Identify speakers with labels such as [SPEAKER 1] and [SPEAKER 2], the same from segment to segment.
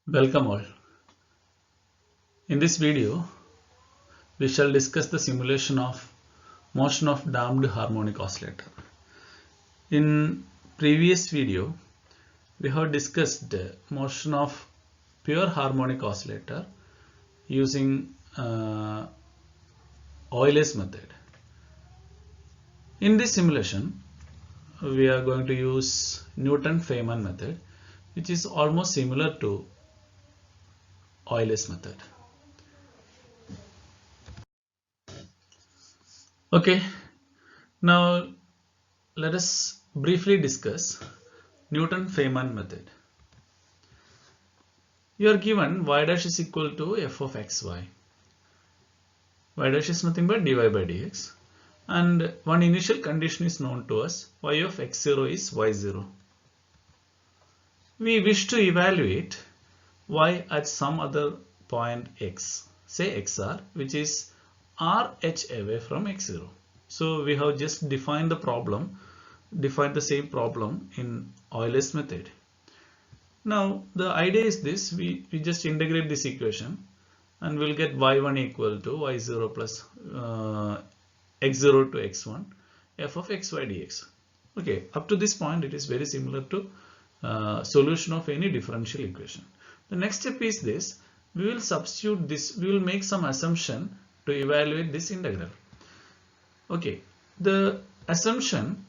[SPEAKER 1] Welcome all. In this video, we shall discuss the simulation of motion of damped harmonic oscillator. In previous video, we have discussed motion of pure harmonic oscillator using Euler's method. In this simulation, we are going to use Newton-Feynman method, which is almost similar to Euler's method. Okay, now let us briefly discuss Newton-Feynman method. You are given y dash is equal to f of xy. Y dash is nothing but dy by dx, and one initial condition is known to us, y of x0 is y0. We wish to evaluate y at some other point x, say xr, which is rh away from x0. So we have just defined the same problem in Euler's method. Now the idea is this: we just integrate this equation and we'll get y1 equal to y0 plus x0 to x1 f of xy dx. Okay, up to this point it is very similar to solution of any differential equation. The next step is this: we will substitute this, we will make some assumption to evaluate this integral. Okay, the assumption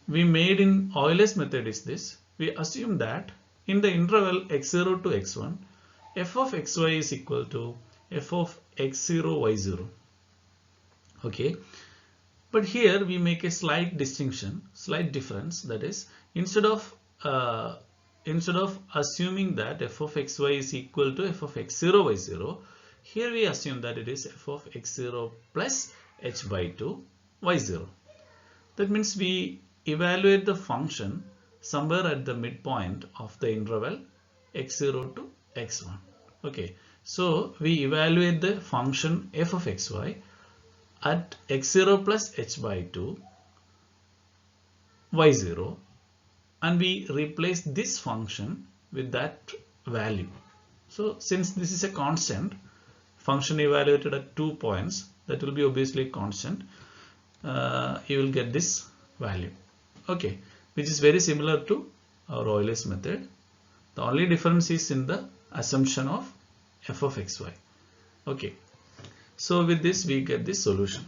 [SPEAKER 1] we made in Euler's method is this: we assume that in the interval x0 to x1, f of xy is equal to f of x0 y0. Okay, but here we make a slight distinction, slight difference. That is, instead of assuming that f of xy is equal to f of x0 y0, here we assume that it is f of x0 plus h by 2 y0. That means we evaluate the function somewhere at the midpoint of the interval x0 to x1. Okay, so we evaluate the function f of xy at x0 plus h by 2 y0, and we replace this function with that value. So since this is a constant function evaluated at 2 points, that will be obviously constant, you will get this value. Okay, which is very similar to our Euler's method. The only difference is in the assumption of f of xy. Okay, so with this we get this solution.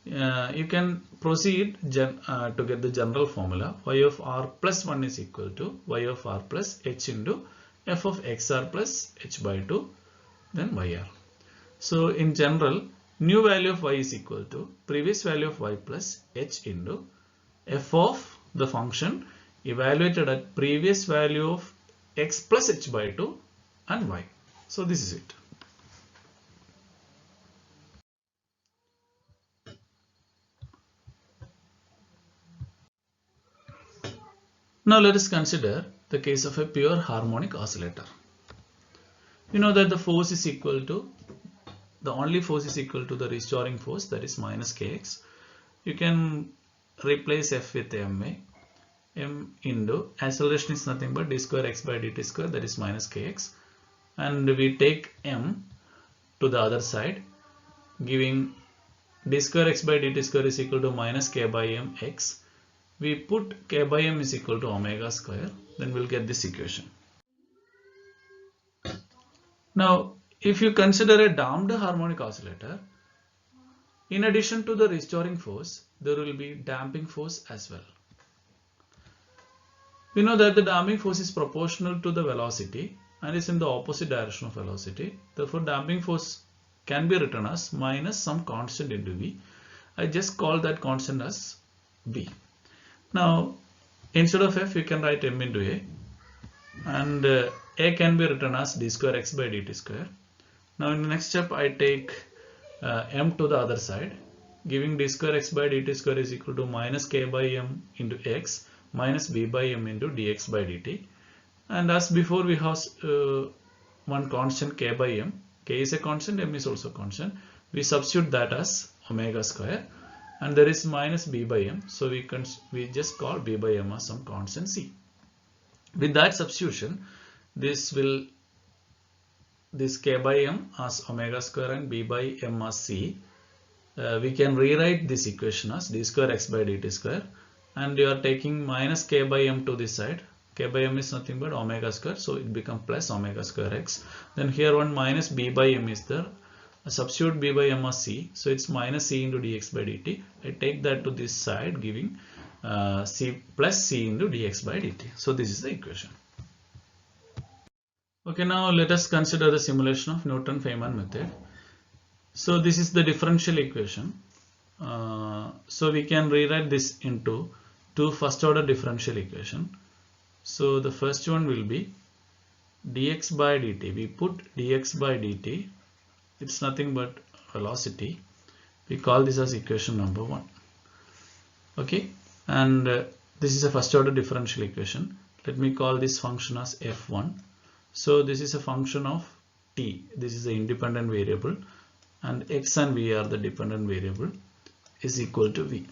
[SPEAKER 1] You can proceed to get the general formula. Y of r plus 1 is equal to y of r plus h into f of xr plus h by 2, then yr. So in general, new value of y is equal to previous value of y plus h into f of the function evaluated at previous value of x plus h by 2 and y. So this is it. Now let us consider the case of a pure harmonic oscillator. You know that the force is equal to, the only force is equal to the restoring force, that is minus kx. You can replace f with ma. M into acceleration is nothing but d square x by dt square, that is minus kx, and we take m to the other side, giving d square x by dt square is equal to minus k by m x. We put k by m is equal to omega square, then we'll get this equation. Now if you consider a damped harmonic oscillator, in addition to the restoring force, there will be damping force as well. We know that the damping force is proportional to the velocity and is in the opposite direction of velocity. Therefore, damping force can be written as minus some constant into v. I just call that constant as b. Now, instead of f, you can write m into a, and a can be written as d square x by dt square. Now, in the next step, I take m to the other side, giving d square x by dt square is equal to minus k by m into x minus b by m into dx by dt. And as before, we have one constant k by m. K is a constant, m is also constant. We substitute that as omega square, and there is minus b by m. So we just call b by m as some constant c. With that substitution, this will this k by m as omega square and b by m as c, we can rewrite this equation as d square x by dt square, and you are taking minus k by m to this side. K by m is nothing but omega square, so it becomes plus omega square x. Then here one minus b by m is there. Substitute b by m as c, so it's minus c into dx by dt. I take that to this side, giving c plus c into dx by dt. So this is the equation. Okay, now let us consider the simulation of Newton-Feynman method. So this is the differential equation. So we can rewrite this into two first order differential equation. So the first one will be dx by dt. We put dx by dt. It's nothing but velocity. We call this as equation number 1. Okay, and this is a first order differential equation. Let me call this function as f1. So this is a function of t. This is the independent variable, and x and v are the dependent variable, is equal to v.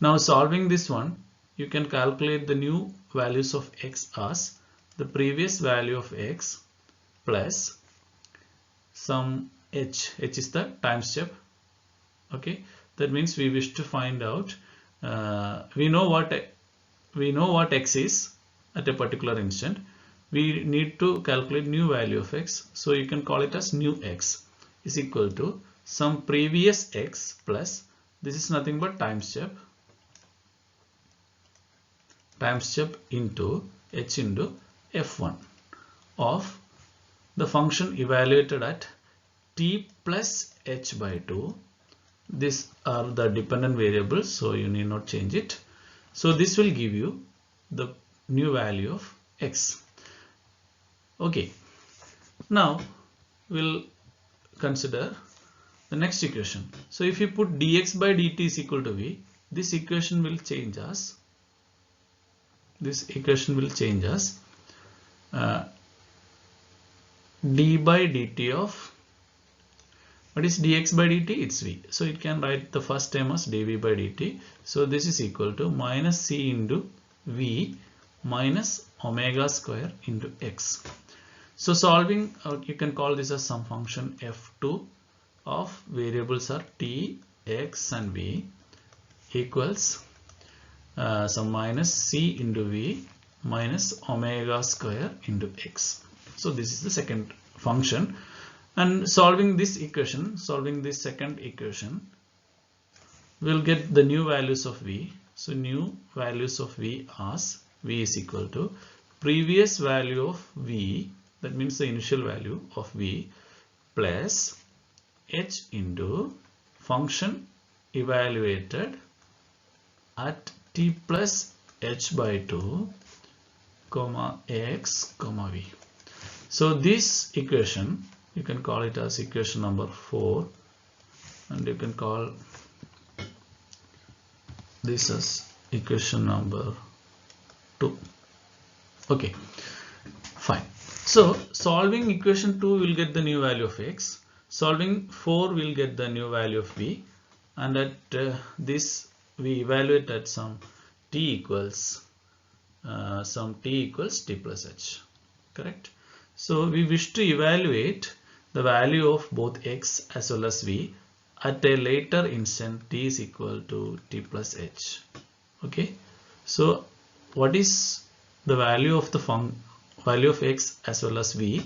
[SPEAKER 1] Now solving this one, you can calculate the new values of x as the previous value of x plus some h. H is the time step. Okay, that means we wish to find out. We know what x is at a particular instant. We need to calculate new value of x. So you can call it as new x is equal to some previous x plus, this is nothing but time step into h into f1 of the function evaluated at t plus h by 2. These are the dependent variables, so you need not change it. So this will give you the new value of x. Okay, now we'll consider the next equation. So if you put dx by dt is equal to v, this equation will change as d by dt of, what is dx by dt? It's v. So it can write the first term as dv by dt. So this is equal to minus c into v minus omega square into x. So solving, you can call this as some function f2 of variables are t, x and v equals some minus c into v minus omega square into x. So this is the second function, and solving this second equation, we'll get the new values of v. So new values of v as v is equal to previous value of v, that means the initial value of v, plus h into function evaluated at t plus h by 2 comma x comma v. So this equation, you can call it as equation number 4, and you can call this as equation number 2. Okay, fine. So solving equation 2 will get the new value of x. Solving 4 will get the new value of v, and at this we evaluate at some t equals t plus h. Correct. So we wish to evaluate the value of both x as well as v at a later instant t is equal to t plus h. Okay. So what is the value of the value of x as well as v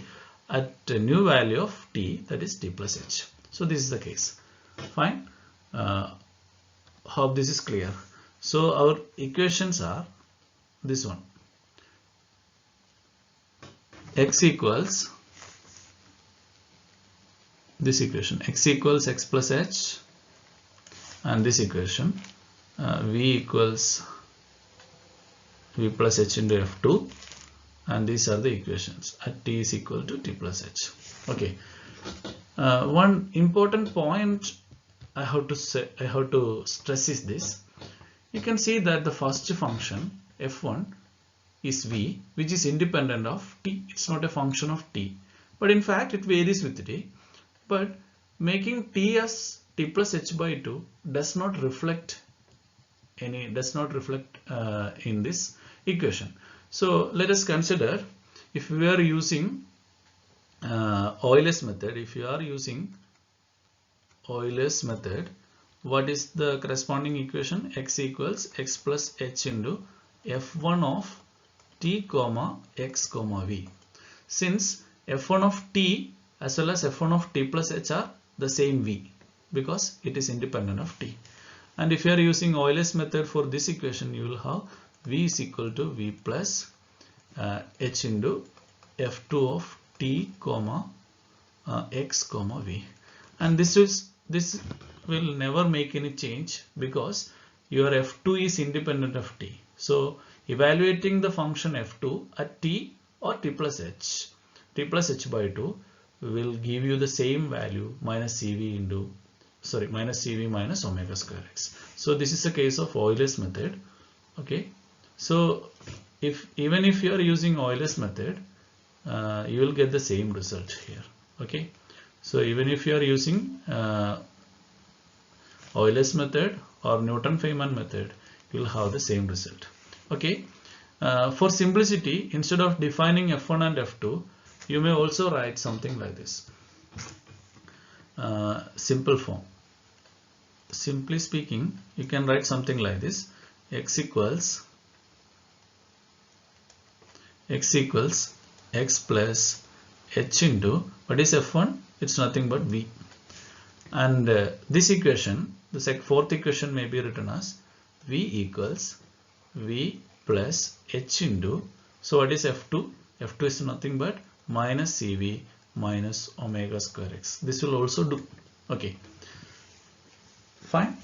[SPEAKER 1] at a new value of t, that is t plus h. So this is the case. Fine. Hope this is clear. So our equations are this one. X equals this equation, x equals x plus h, and this equation v equals v plus h into f2, and these are the equations at t is equal to t plus h. Okay, one important point I have to stress is this. You can see that the first function f1 is v, which is independent of t. It's not a function of t, but in fact it varies with t. But making t as t plus h by 2 does not reflect in this equation. So let us consider if we are using Euler's method, if you are using Euler's method, what is the corresponding equation? X equals x plus h into f1 of t comma x comma v. Since f1 of t as well as f1 of t plus h are the same v because it is independent of t. And if you are using Euler's method for this equation, you will have v is equal to v plus h into f2 of t comma x comma v. And this will never make any change because your f2 is independent of t. So evaluating the function f2 at t or t plus h by 2 will give you the same value minus cv minus omega square x. So this is a case of Euler's method. Okay, so even if you are using Euler's method, you will get the same result here. Okay, so even if you are using Euler's method or Newton-Feynman method, you will have the same result. Okay, for simplicity, instead of defining f1 and f2, you may also write something like this. Simple form. Simply speaking, you can write something like this: x equals x plus h into, what is f1? It's nothing but v. And this equation, the fourth equation, may be written as v equals v plus h into, so what is f2? F2 is nothing but minus cv minus omega square x. This will also do. Okay, fine.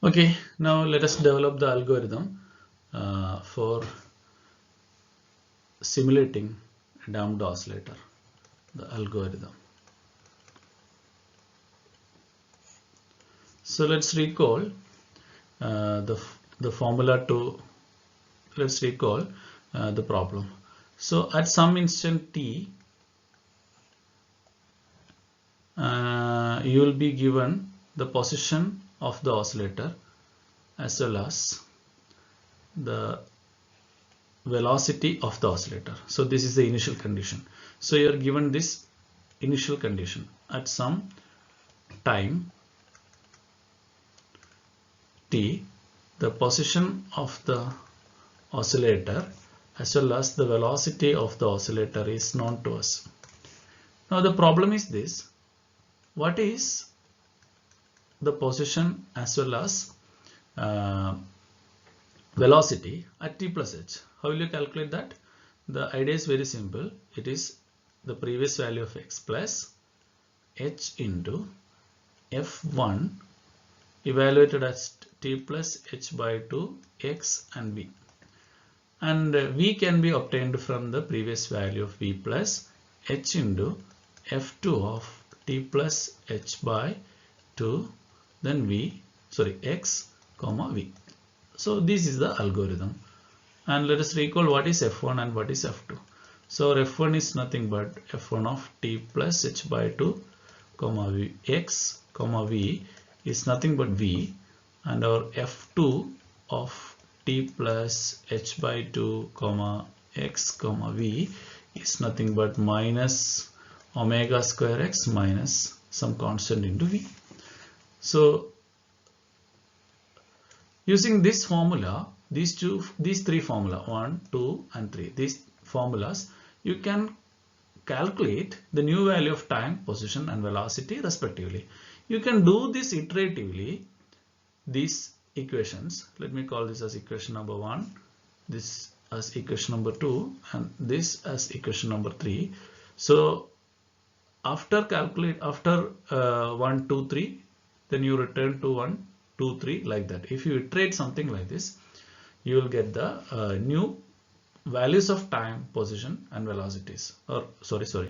[SPEAKER 1] Okay, now let us develop the algorithm for simulating a damped oscillator. The algorithm. So let's recall the formula to. Let's recall the problem. So at some instant t, you will be given the position of the oscillator as well as the velocity of the oscillator. So this is the initial condition. So you are given this initial condition at some time t, the position of the oscillator as well as the velocity of the oscillator is known to us. Now the problem is this: what is the position as well as velocity at t plus h? How will you calculate that? The idea is very simple. It is the previous value of x plus h into f1 evaluated as t plus h by 2 x and v. And v can be obtained from the previous value of v plus h into f2 of t plus h by 2 then x comma v. So this is the algorithm, and let us recall what is f1 and what is f2. So f1 is nothing but f1 of t plus h by 2 comma v, x comma v is nothing but v, and our f2 of t plus h by 2 comma x comma v is nothing but minus omega square x minus some constant into v. So using this formula, these three formula 1, 2 and 3, these formulas, you can calculate the new value of time, position and velocity respectively. You can do this iteratively, these equations. Let me call this as equation number 1, this as equation number 2 and this as equation number 3. So after 1, 2, 3, then you return to 1, 2, 3 like that. If you iterate something like this, you will get the new values of time, position and velocities. Or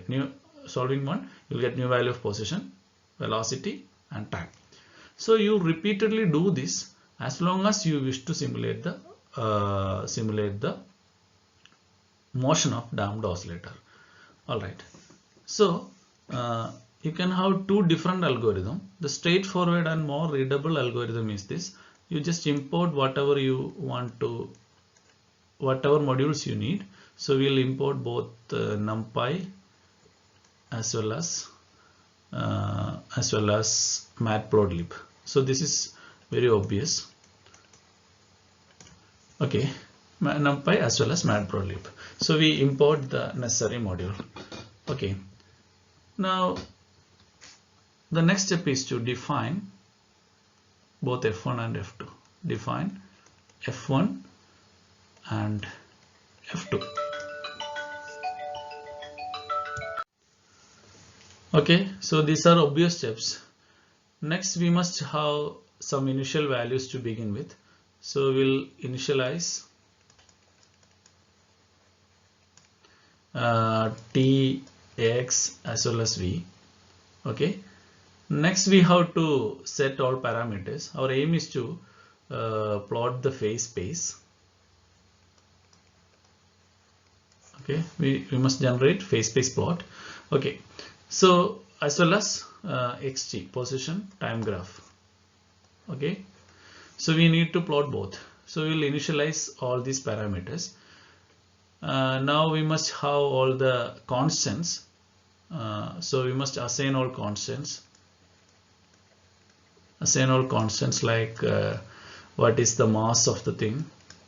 [SPEAKER 1] new solving one, you will get new value of position, velocity and time. So you repeatedly do this as long as you wish to simulate the motion of damped oscillator. All right. So you can have two different algorithms. The straightforward and more readable algorithm is this: you just import whatever you want whatever modules you need. So we'll import both NumPy as well as Matplotlib. So this is very obvious. Okay, NumPy as well as Matplotlib. So we import the necessary module. Okay, now the next step is to define both F1 and F2. Define F1 and F2. Okay, so these are obvious steps. Next, we must have some initial values to begin with. So we'll initialize T, X as well as V. Okay. Next, we have to set all parameters. Our aim is to plot the phase space. Okay, we must generate phase space plot. Okay, so as well as xt, position time graph. Okay, so we need to plot both. So we'll initialize all these parameters. Now we must have all the constants. So we must assign all constants. Assign all constants like what is the mass of the thing,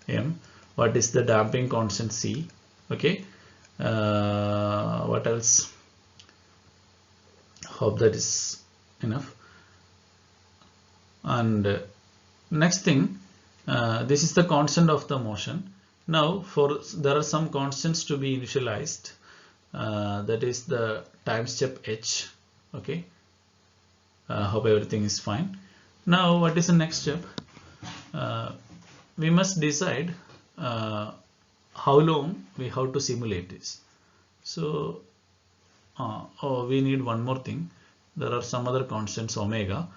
[SPEAKER 1] m, what is the damping constant, c. Okay, what else? Hope that is enough. And next thing, this is the constant of the motion. Now there are some constants to be initialized, that is the time step h. Okay, hope everything is fine. Now what is the next step? We must decide how long we have to simulate this. So we need one more thing. There are some other constants, omega.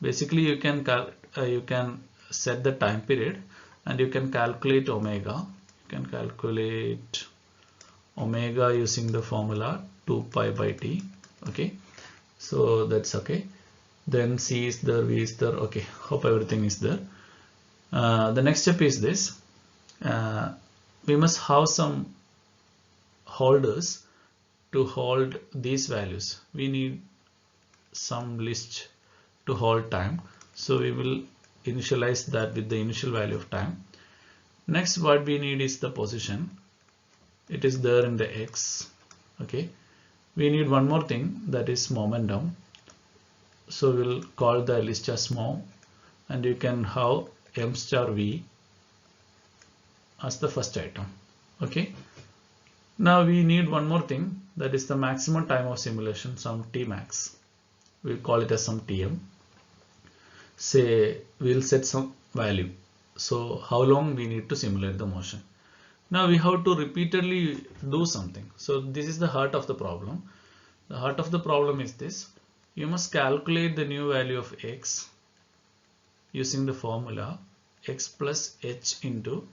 [SPEAKER 1] Basically you can set the time period and you can calculate omega. You can calculate omega using the formula 2 pi by t. Okay, so that's okay. Then c is there, v is there. Okay, hope everything is there. The next step is this. We must have some holders to hold these values. We need some list to hold time. So we will initialize that with the initial value of time. Next, what we need is the position. It is there in the x. Okay, we need one more thing, that is momentum. So we'll call the list as mom, and you can have m star v as the first item. Okay, now we need one more thing, that is the maximum time of simulation, some t max. We'll call it as some tm. Say we'll set some value. So how long we need to simulate the motion. Now we have to repeatedly do something. So this is the heart of the problem. The heart of the problem is this. You must calculate the new value of x using the formula x plus h into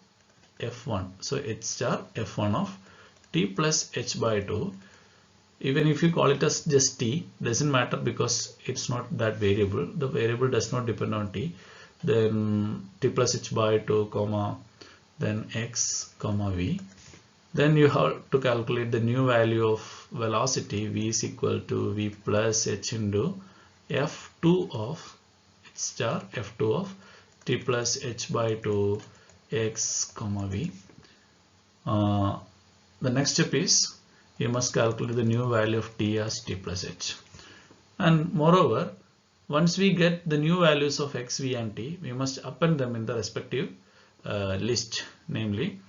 [SPEAKER 1] f1. So h star f1 of t plus h by 2. Even if you call it as just t, doesn't matter because it's not that variable. The variable does not depend on t. Then t plus h by 2 comma then x comma v. Then you have to calculate the new value of velocity. V is equal to v plus h into f2 of h star f2 of t plus h by 2 x comma v. The next step is you must calculate the new value of t as t plus h. And moreover, once we get the new values of x, v and t, we must append them in the respective list. Namely,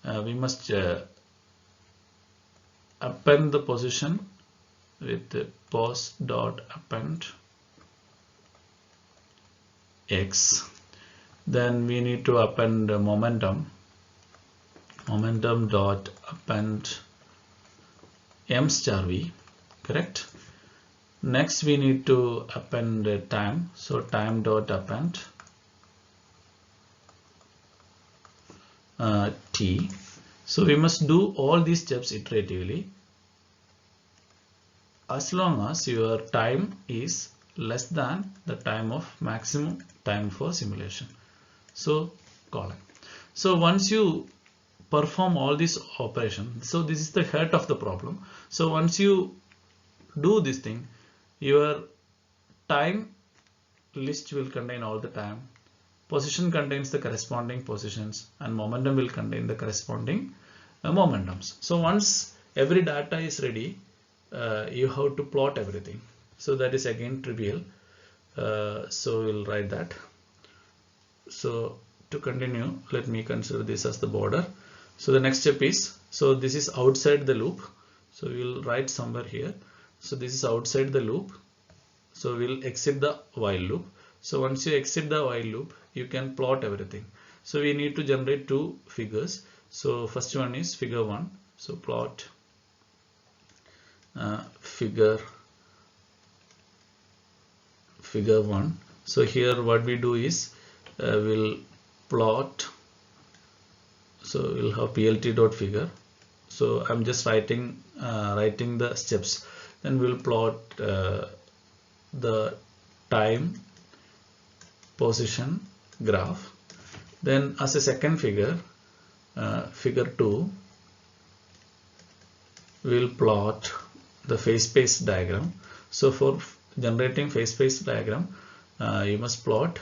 [SPEAKER 1] we must append the position with the pos dot append x. Then we need to append momentum dot append m star v, correct. Next we need to append time, so time dot append t. So we must do all these steps iteratively as long as your time is less than the time of maximum time for simulation. So colon. So once you perform all these operations. So this is the heart of the problem. So once you do this thing, your time list will contain all the time, position contains the corresponding positions, and momentum will contain the corresponding momentums. So once every data is ready, you have to plot everything. So that is again trivial. So we'll write that. So to continue, let me consider this as the border. So the next step is, so this is outside the loop. So we'll write somewhere here. So this is outside the loop. So we'll exit the while loop. So once you exit the while loop, you can plot everything. So we need to generate two figures. So first one is figure 1. So plot figure 1. So here what we do is we'll plot. So we'll have plt.figure. So I'm just writing the steps. Then we'll plot the time position graph. Then as a second figure, figure 2, we'll plot the phase space diagram. So for generating phase space diagram, you must plot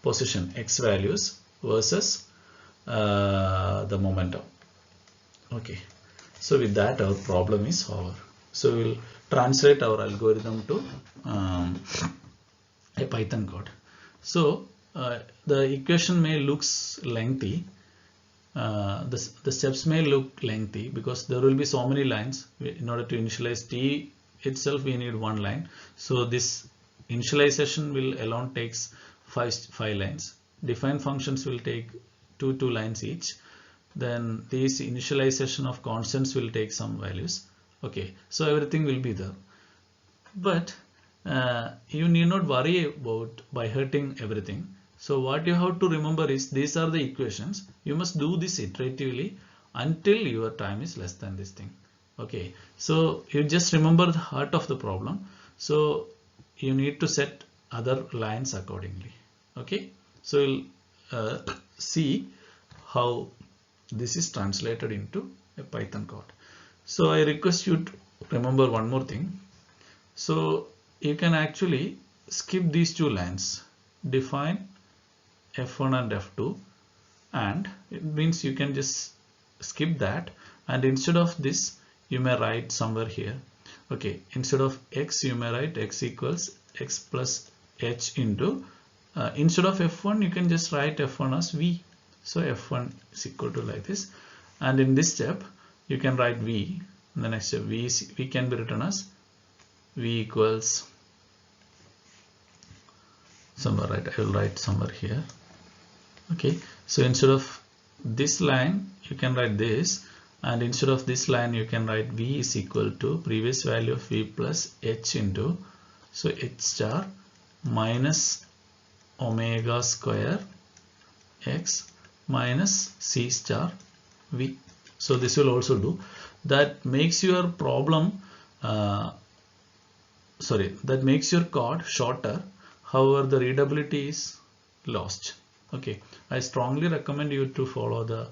[SPEAKER 1] position x values versus the momentum. Okay, so with that our problem is solved. So we'll translate our algorithm to a Python code. So the equation may looks lengthy. The steps may look lengthy because there will be so many lines. In order to initialize t itself, we need one line. So this initialization will alone takes five lines. Define functions will take two lines each. Then this initialization of constants will take some values. Okay, so everything will be there. But you need not worry about by hurting everything. So what you have to remember is these are the equations. You must do this iteratively until your time is less than this thing. Okay, so you just remember the heart of the problem. So you need to set other lines accordingly. Okay, so we'll see how this is translated into a Python code. So I request you to remember one more thing. So you can actually skip these two lines, define f1 and f2, and it means you can just skip that, and instead of this you may write somewhere here. Okay, instead of x you may write x equals x plus h into instead of f1 you can just write f1 as v. So f1 is equal to like this, and in this step you can write v. In the next step v can be written as v equals somewhere, right? I will write somewhere here. Okay, so instead of this line you can write this, and instead of this line you can write v is equal to previous value of v plus h into, so h star minus omega square x minus c star v. So this will also do. That makes your problem that makes your code shorter. However, the readability is lost. Okay, I strongly recommend you to follow the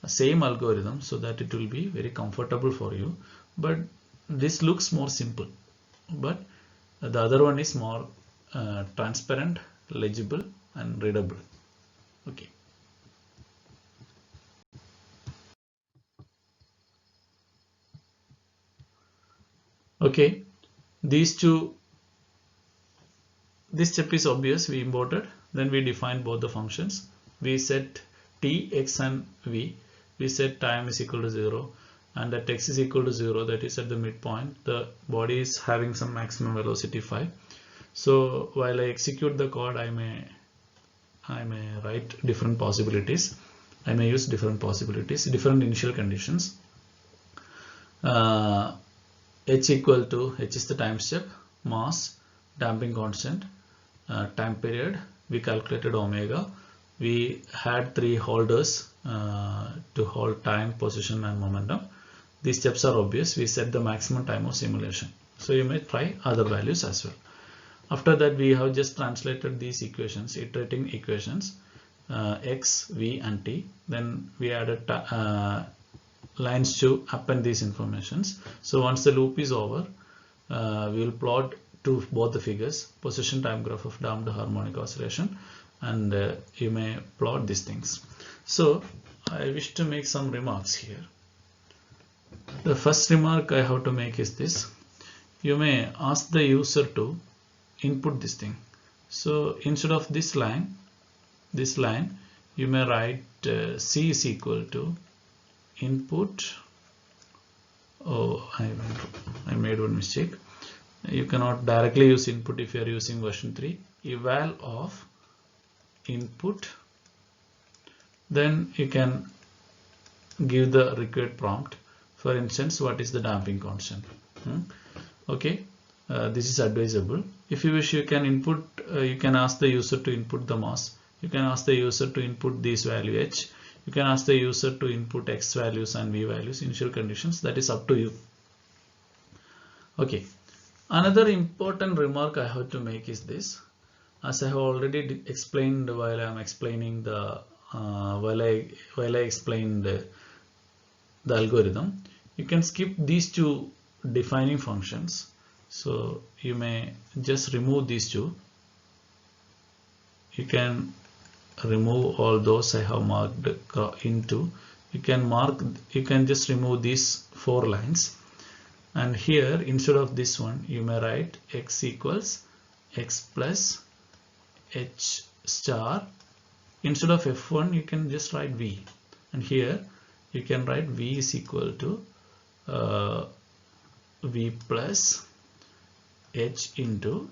[SPEAKER 1] same algorithm so that it will be very comfortable for you. But this looks more simple, but the other one is more transparent, legible and readable. Okay. Okay, this step is obvious. We imported, then we define both the functions. We set t, x and v. We set time is equal to 0 and that x is equal to 0, that is at the midpoint. The body is having some maximum velocity 5. So while I execute the code, I may write different possibilities. I may use different possibilities, different initial conditions. H equal to, H is the time step, mass, damping constant, time period, we calculated omega. We had 3 holders to hold time, position and momentum. These steps are obvious. We set the maximum time of simulation. So you may try other values as well. After that, we have just translated these equations, iterating equations x, v and t. Then we added lines to append these informations. So once the loop is over, we will plot to both the figures position time graph of damped harmonic oscillation, and you may plot these things. So I wish to make some remarks here. The first remark I have to make is this: you may ask the user to input this thing. So instead of this line you may write C is equal to input. Oh, I made one mistake. You cannot directly use input if you are using version 3. Eval of input. Then you can give the required prompt. For instance, what is the damping constant? Okay, this is advisable. If you wish, you can input. You can ask the user to input the mass. You can ask the user to input this value h. You can ask the user to input x values and v values, initial conditions. That is up to you. Okay. Another important remark I have to make is this: as I have already explained while I am explaining the while I explained the algorithm, you can skip these two defining functions. So you may just remove these two. You can remove all those I have marked into. You can just remove these 4 lines, and here instead of this one you may write x equals x plus h star. Instead of f1 you can just write v, and here you can write v is equal to v plus h into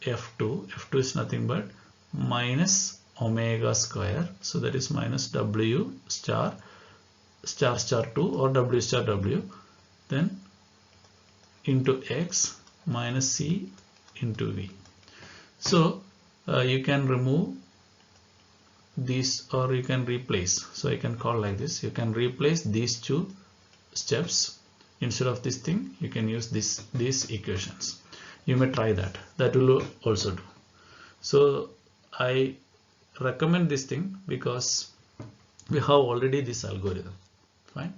[SPEAKER 1] f2. f2 is nothing but minus omega square, so that is minus w star 2 or w star w, then into x minus c into v. So you can remove these, or you can replace. So I can call like this: you can replace these two steps. Instead of this thing you can use these equations. You may try that. That will also do. So I recommend this thing because we have already this algorithm. Fine.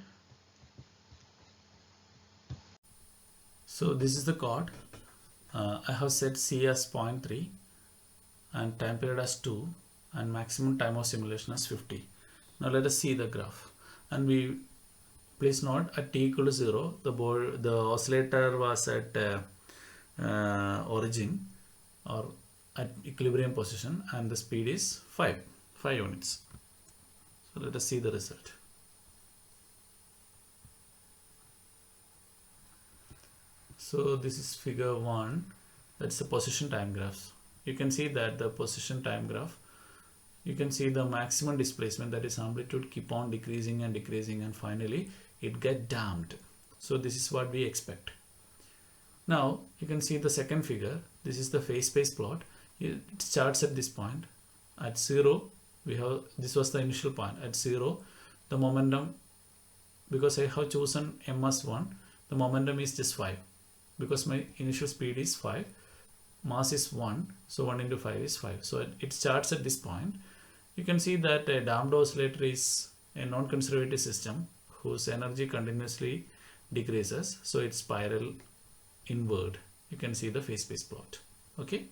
[SPEAKER 1] So this is the code. I have set C as 0.3 and time period as 2 and maximum time of simulation as 50. Now let us see the graph. And we please note, at t equal to 0, the oscillator was at origin or at equilibrium position, and the speed is 5 units. So let us see the result. So this is figure 1. That's the position time graphs. You can see that the position time graph, you can see the maximum displacement, that is amplitude, keep on decreasing and decreasing, and finally it get damped. So this is what we expect. Now you can see the second figure. This is the phase space plot. It starts at this point. At 0 we have, this was the initial point. At 0 the momentum, because I have chosen m as 1, the momentum is just 5 because my initial speed is 5, mass is 1, so 1 into 5 is 5. So it starts at this point. You can see that a damped oscillator is a non-conservative system whose energy continuously decreases, so it's spiral inward. You can see the phase space plot. Okay.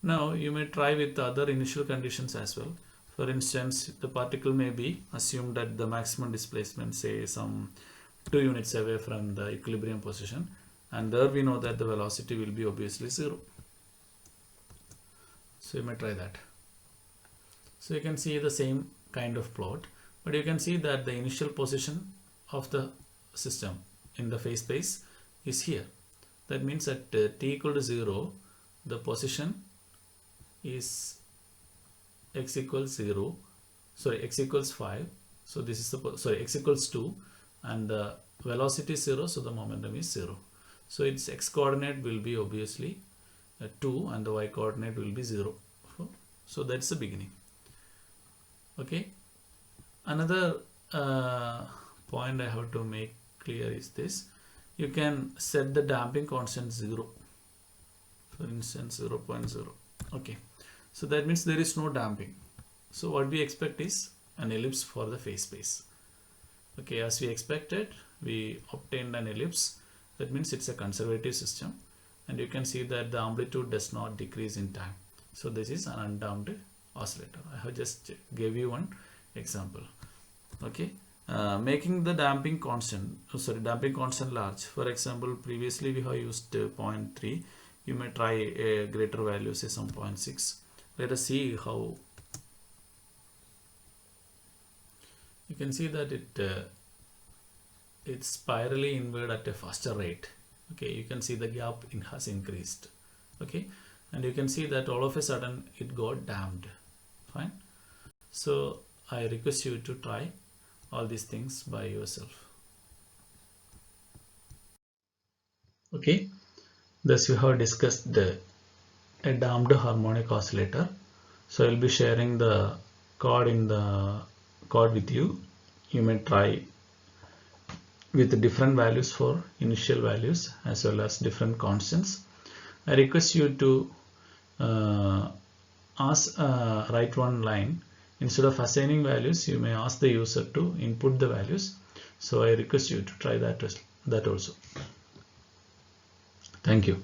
[SPEAKER 1] Now you may try with the other initial conditions as well. For instance, the particle may be assumed at the maximum displacement, say some 2 units away from the equilibrium position, and there we know that the velocity will be obviously 0. So you may try that. So you can see the same kind of plot, but you can see that the initial position of the system in the phase space is here. That means at t equal to 0, the position is x equals 0, sorry, x equals 5. So this is the, sorry, x equals 2, and the velocity is 0, so the momentum is 0. So its x coordinate will be obviously 2 and the y coordinate will be 0. So that's the beginning. Okay. Another point I have to make clear is this: you can set the damping constant 0, for instance 0.0. Okay, so that means there is no damping. So what we expect is an ellipse for the phase space. Okay, as we expected, we obtained an ellipse. That means it's a conservative system, and you can see that the amplitude does not decrease in time. So this is an undamped oscillator. I have just gave you one example. Okay, making the damping constant large. For example, previously we have used 0.3. You may try a greater value, say some 0.6. Let us see how. You can see that it's spirally inward at a faster rate. Okay, you can see the gap has increased. Okay, and you can see that all of a sudden it got damped. Fine. So I request you to try all these things by yourself. Okay, thus we have discussed a damped harmonic oscillator. So I will be sharing the code with you. You may try with different values for initial values as well as different constants. I request you to write one line. Instead of assigning values, you may ask the user to input the values. So I request you to try that also. Thank you.